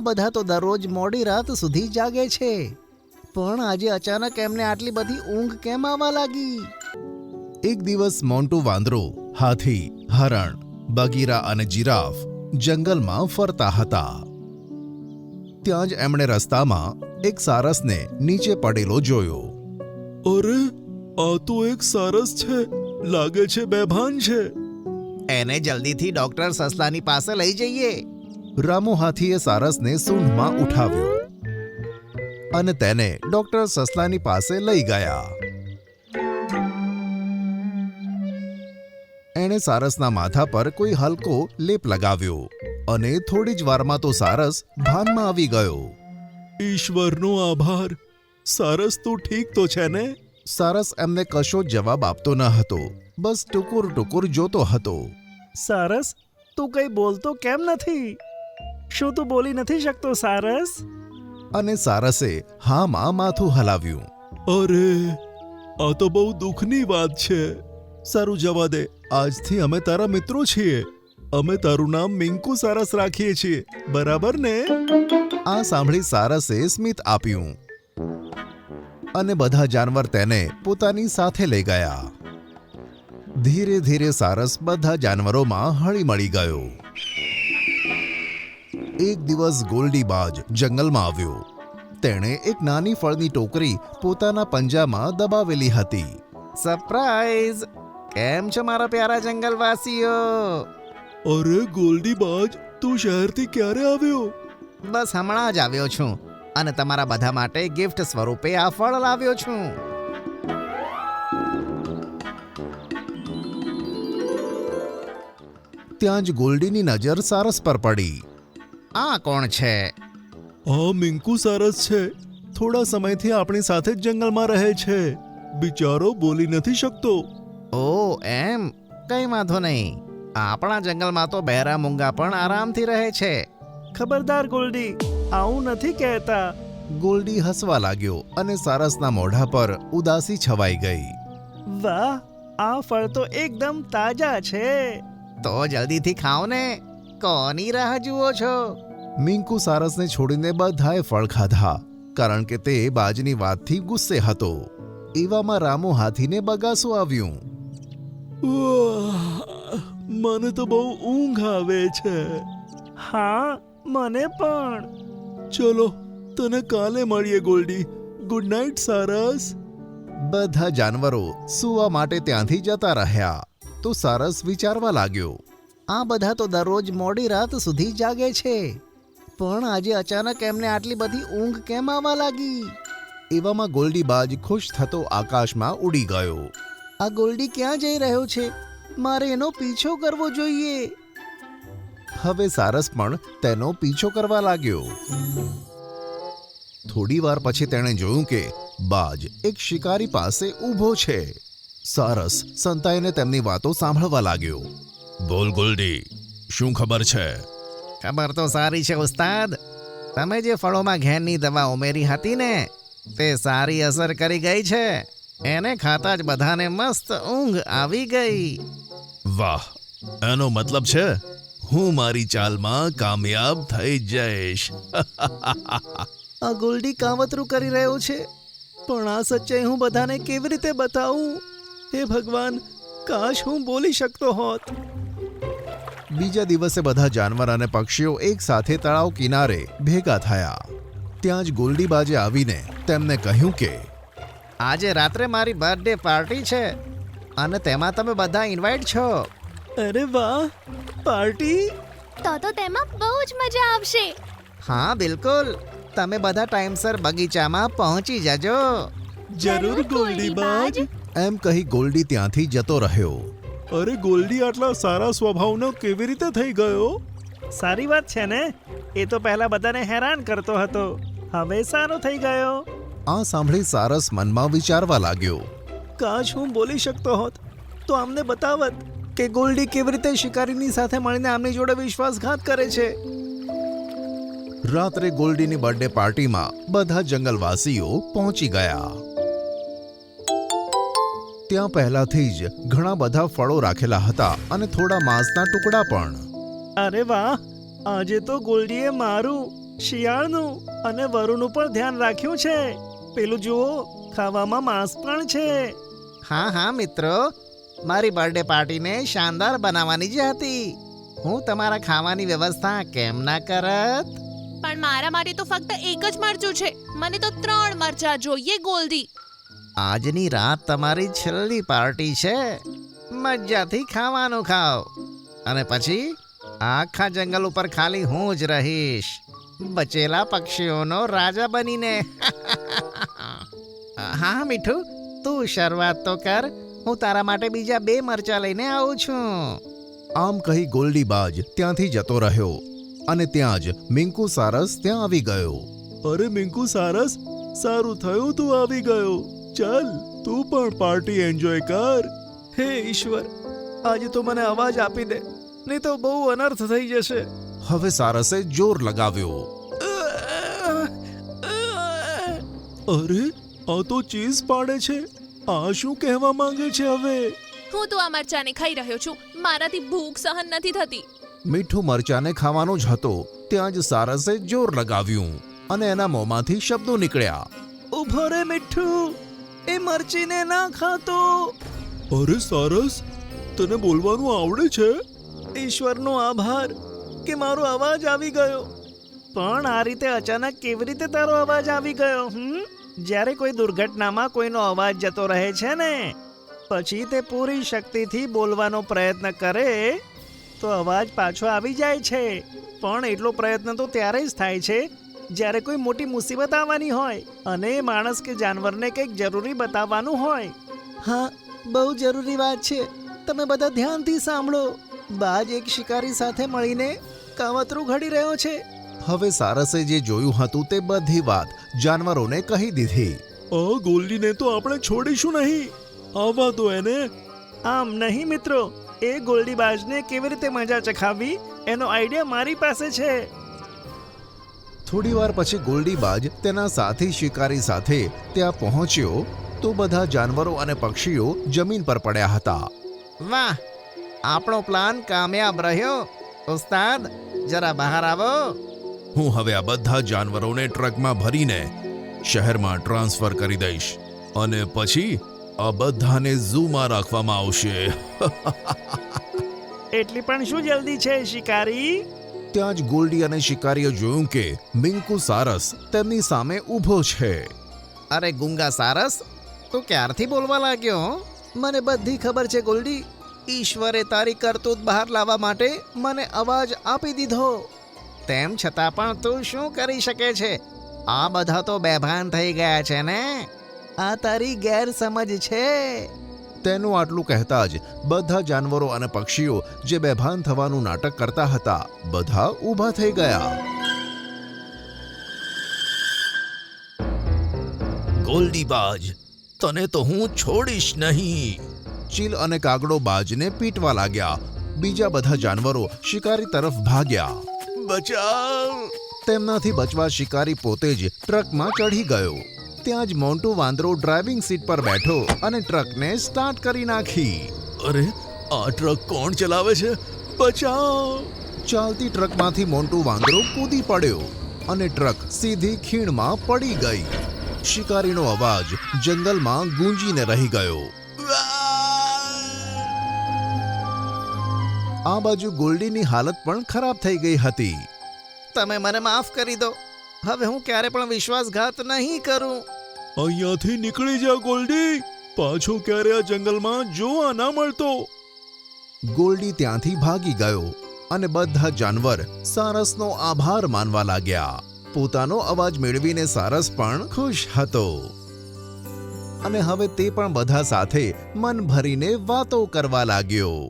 બધા તો દરરોજ મોડી રાત સુધી જાગે છે, પણ આજે અચાનક એમને આટલી બધી ઊંઘ કેમ આવવા લાગી? એક દિવસ મોન્ટુ વાંદરો, હાથી, હરણ, બગીરા અને જીરાફ જંગલમાં ફરતા હતા. ત્યાં જ એમણે રસ્તામાં એક સારસને નીચે પડેલો જોયો. અરે, આ તો એક સારસ છે. લાગે છે બેભાન છે. એને જલ્દીથી ડોક્ટર સસલાની પાસે લઈ જઈએ. રામુ હાથીએ સારસને સૂંઢમાં ઉઠાવ્યો અને તેને ડોક્ટર સસલાની પાસે લઈ ગયા. એણે સારસના માથા પર કોઈ હલકો લેપ લગાવ્યો અને થોડી જ વારમાં તો સારસ ભાનમાં આવી ગયો. ઈશ્વરનો આભાર. સારસ તું ઠીક તો છે ને? સારસ એમને કશો જવાબ આપતો ન હતો, બસ ટુકુર ટુકુર જોતો હતો. સારસ, તું કંઈ બોલતો કેમ નથી? શું તું બોલી નથી શકતો સારસ? અને સારસે હામાં માથું હલાવ્યું. અરે, આ તો બહુ દુઃખની વાત છે. સારું, જવા દે. આજથી અમે તારા મિત્રો છીએ. અમે તારું નામ મિંકુ સારસ રાખીએ છીએ, બરાબર ને? આ સાંભળી સારસે સ્મિત આપ્યું અને બધા જાનવર તેને પોતાની સાથે લઈ ગયા. ધીરે ધીરે સારસ બધા જાનવરોમાં હળીમળી ગયો. એક દિવસ ગોલ્ડીબાજ જંગલમાં આવ્યો. તેણે એક નાની ફળની ટોકરી પોતાના પંજામાં દબાવેલી હતી. સરપ્રાઈઝ! કેમ છો મારા પ્યારા જંગલવાસીઓ? અરે ગોલ્ડીબાજ, તું શહેરથી ક્યારે આવ્યો? બસ હમણાં જ આવ્યો છું અને તમારા બધા માટે ગિફ્ટ સ્વરૂપે આ ફળ લાવ્યો છું. ત્યાં જ ગોલ્ડીની નજર સારસ પર પડી. આ કોણ છે? આ મિંકુ સારસ છે. થોડા સમયથી આપણી સાથે જ જંગલમાં રહે છે. બિચારો બોલી નથી શકતો. ઓ એમ, કઈ વાંધો નહીં. આપણા જંગલમાં તો બહેરા મૂંગા પણ આરામથી રહે છે. ખબરદાર ગોલ્ડી, આવું નથી કહેતા. ગોલ્ડી હસવા લાગ્યો અને સારસના મોઢા પર ઉદાસી છવાઈ ગઈ. વાહ, આ ફળ તો એકદમ તાજા છે. તો જલ્દીથી ખાઓ ને, કોની રાહ જુઓ છો? મિંકુ સારસને છોડીને બધાએ ફળ ખાધા, કારણ કે તે બાજની વાતથી ગુસ્સે હતો. એવામાં રામુ હાથીને બગાસું આવ્યું. મને તો બહુ ઊંઘ આવે છે. હા, મને પણ. ચલો, તને કાલે મળીએ ગોલ્ડી. ગુડ નાઇટ સારસ. બધા જાનવરો સૂવા માટે ત્યાંથી જતા રહ્યા. તો સારસ વિચારવા લાગ્યો, આ બધા તો દરરોજ મોડી રાત સુધી જાગે છે, પણ આજે અચાનક એમને આટલી બધી ઊંઘ કેમ આવવા લાગી? એવામાં ગોલ્ડીબાજ ખુશ થતો આકાશમાં ઉડી ગયો. આ ગોલ્ડી ક્યાં જઈ રહ્યો છે? મારે એનો પીછો કરવો જોઈએ. હવે સારસ પણ તેનો પીછો કરવા લાગ્યો. થોડી વાર પછી તેણે જોયું કે બાજ એક શિકારી પાસે ઊભો છે. સારસ સંતાઈને તેમની વાતો સાંભળવા લાગ્યો. બોલ ગોલ્ડી, શું ખબર છે? ખબર તો સારી છે ઉસ્તાદ. તમે જે ફળોમાં ઘેનની દવા ઉમેરી હતી ને, તે સારી અસર કરી ગઈ છે. એને ખાતા જ બધાને મસ્ત ઊંઘ આવી ગઈ. વાહ, એનો મતલબ છે હું મારી ચાલમાં કામયાબ થઈ જઈશ. આ ગોલ્ડી કાવતરું કરી રહ્યો છે, પણ આ સચ્ચાઈ હું બધાને કેવી રીતે બતાવું? હે ભગવાન, કાશ હું બોલી શકતો હોત. બીજા દિવસે બધા જાનવર અને પક્ષીઓ એક સાથે તળાવ કિનારે ભેગા થયા. ત્યાં જ ગોલ્ડીબાજે આવીને તેમને કહ્યું કે આજે રાત્રે મારી બર્થડે પાર્ટી છે અને તેમાં તમે બધા ઇન્વાઇટ છો. અરે વાહ, પાર્ટી? તો તેમાં બહુ જ મજા આવશે. હા બિલકુલ, તમે બધા ટાઈમસર બગીચામાં પહોંચી જજો. જરૂર ગોલ્ડીબાજ. એમ કહી ગોલ્ડી ત્યાંથી જતો રહ્યો. અરે ગોલ્ડી આટલા સારા સ્વભાવનો કેવી રીતે થઈ ગયો? સારી વાત છે ને? એ તો પહેલા બધાને હેરાન કરતો હતો, હવે સારો થઈ ગયો. આ સાંભળી સારસ મનમાં વિચારવા લાગ્યો. કાશ હું બોલી શકતો હોત તો આમને બતાવત કે ગોલ્ડી કેવી રીતે શિકારીની સાથે મળીને આમની જોડે વિશ્વાસઘાત કરે છે. રાત્રે ગોલ્ડીની બર્થડે પાર્ટીમાં બધા જંગલવાસીઓ પહોંચી ગયા. ત્યાં પહેલાથી જ ઘણા બધા ફળો રાખેલા હતા અને થોડા માંસના ટુકડા પણ. અરે વાહ, આજે તો ગોલ્ડીએ મારું શિયાળનું અને વરુનું પણ ધ્યાન રાખ્યું છે. પેલું જુઓ, ખાવામાં માંસ પણ છે. હા હા મિત્રો, મારી બર્થડે પાર્ટીને શાનદાર બનાવવાની જ હતી. હું તમારા ખાવાની વ્યવસ્થા કેમ ના કરત? પણ મારા માટે તો ફક્ત એક જ મરચું છે. મને તો 3 મરચા જોઈએ ગોલ્ડી. આજની રાત તમારી છેલ્લી પાર્ટી છે. મજાથી ખાવાનું ખાઓ અને પછી આખા જંગલ ઉપર ખાલી હું જ રહીશ, બચેલા પક્ષીઓનો રાજા બનીને. હા મીઠું, તું શરૂઆત તો કર. હું તારા માટે બીજા 2 મરચા લઈને આવું છું. આમ કહી ગોલ્ડીબાજ ત્યાંથી જતો રહ્યો અને ત્યાં જ મિંકુ સારસ ત્યાં આવી ગયો. અરે મિંકુ સારસ, સારું થયું તું આવી ગયો. ચાલ તું પણ પાર્ટી એન્જોય કર. હે ઈશ્વર, આજે તો મને અવાજ આપી દે, નહીં તો બહુ અનર્થ થઈ જશે. હવે સારસે જોર લગાવ્યો. અરે આ તો ચીઝ પાડે છે. આ શું કહેવા માંગે છે હવે? હું તો આ મરચાને ખાઈ રહ્યો છું. મારાથી ભૂખ સહન નથી થતી. મીઠું મરચાને ખાવાનો જ હતો ત્યાં જ સારસે જોર લગાવ્યું અને એના મોંમાંથી શબ્દો નીકળ્યા. ઉભો રે મીઠું, એ મરચીને ના ખાતો. અરે સારસ, તને બોલવાનું આવડે છે? ઈશ્વરનો આભાર કે મારો અવાજ આવી ગયો. પણ આ રીતે અચાનક કેવી રીતે તારો અવાજ આવી ગયો? જ્યારે કોઈ દુર્ઘટનામાં કોઈનો અવાજ જતો રહે છે ને, પછી તે પૂરી શક્તિથી બોલવાનો પ્રયત્ન કરે તો અવાજ પાછો આવી જાય છે. પણ એટલો પ્રયત્ન તો ત્યારે જ થાય છે જ્યારે કોઈ મોટી મુસીબત આવવાની હોય અને એ માણસ કે જાનવરને કંઈક જરૂરી બતાવવાનું હોય. હા, બહુ જરૂરી વાત છે. તમે બધા ધ્યાનથી સાંભળો. બાજ એક શિકારી સાથે મળીને કાવતરું ઘડી રહ્યો છે. હવે સારસે જે જોયું હતું તે બધી વાત જાનવરોને કહી દીધી. આ ગોલ્ડીને તો આપણે છોડીશું નહીં. આવવા દો એને. આમ નહીં મિત્રો, એ ગોલ્ડીબાજને કેવી રીતે મજા ચખાવવી એનો આઈડિયા મારી પાસે છે. થોડી વાર પછી ગોલ્ડીબાજ તેના સાથી શિકારી સાથે ત્યાં પહોંચ્યો તો બધા જાનવરો અને પક્ષીઓ જમીન પર પડ્યા હતા. વાહ, આપણો પ્લાન કામયાબ રહ્યો. ઉસ્તાદ, જરા બહાર આવો. હું હવે આ બધા જાનવરોને ટ્રકમાં ભરીને શહેરમાં ટ્રાન્સફર કરી દઈશ અને પછી આ બધાને ઝૂમાં રાખવામાં આવશે. એટલી પણ શું જલ્દી છે શિકારી? ત્યાં જ ગોલ્ડી અને શિકારીએ જોયું કે મિંકુ સારસ તેમની સામે ઊભો છે. અરે ગુંગા સારસ, તું ક્યારથી બોલવા લાગ્યો? મને બધી ખબર છે ગોલ્ડી. ઈશ્વરે તારી કરતૂત બહાર લાવવા માટે મને અવાજ આપી દીધો. તેમ છતાં પણ તું શું કરી શકે છે? આ બધા તો બેભાન થઈ ગયા છે ને. આ તારી ગેરસમજ છે. તેનું આટલું કહેતા જ બધા જાનવરો અને પક્ષીઓ જે બેભાન થવાનું નાટક કરતા હતા બધા ઊભા થઈ ગયા. ગોલ્ડીબાજ, તને તો હું છોડીશ નહીં. ચીલ અને કાગડો બાજને પીટવા લાગ્યા. બીજા બધા જાનવરો શિકારી તરફ ભાગ્યા. બચાવ! તેમનાથી બચવા શિકારી પોતે જ ટ્રકમાં ચઢી ગયો. ત્યાં જ મોન્ટુ વાંદરો ડ્રાઇવિંગ સીટ પર બેઠો અને ટ્રકને સ્ટાર્ટ કરી નાખી. અરે, આ ટ્રક કોણ ચલાવે છે? બચાવ! ચાલતી ટ્રકમાંથી મોન્ટુ વાંદરો કૂદી પડ્યો અને ટ્રક સીધી ખીણમાં પડી ગઈ. શિકારીનો અવાજ જંગલમાં ગૂંજીને રહી ગયો. આ બાજુ ગોલ્ડીની હાલત પણ ખરાબ થઈ ગઈ હતી. તમે મને માફ કરી દો. હવે હું ક્યારે પણ વિશ્વાસઘાત નહીં કરું. અહીંયાથી નીકળી જા ગોલ્ડી. પાછો ક્યારે આ જંગલમાં જોવા ના મળતો. ગોલ્ડી ત્યાંથી ભાગી ગયો અને બધા જાનવર સારસનો આભાર માનવા લાગ્યા. પોતાનો અવાજ મેળવીને સારસ પણ ખુશ હતો અને હવે તે પણ બધા સાથે મન ભરીને વાતો કરવા લાગ્યો.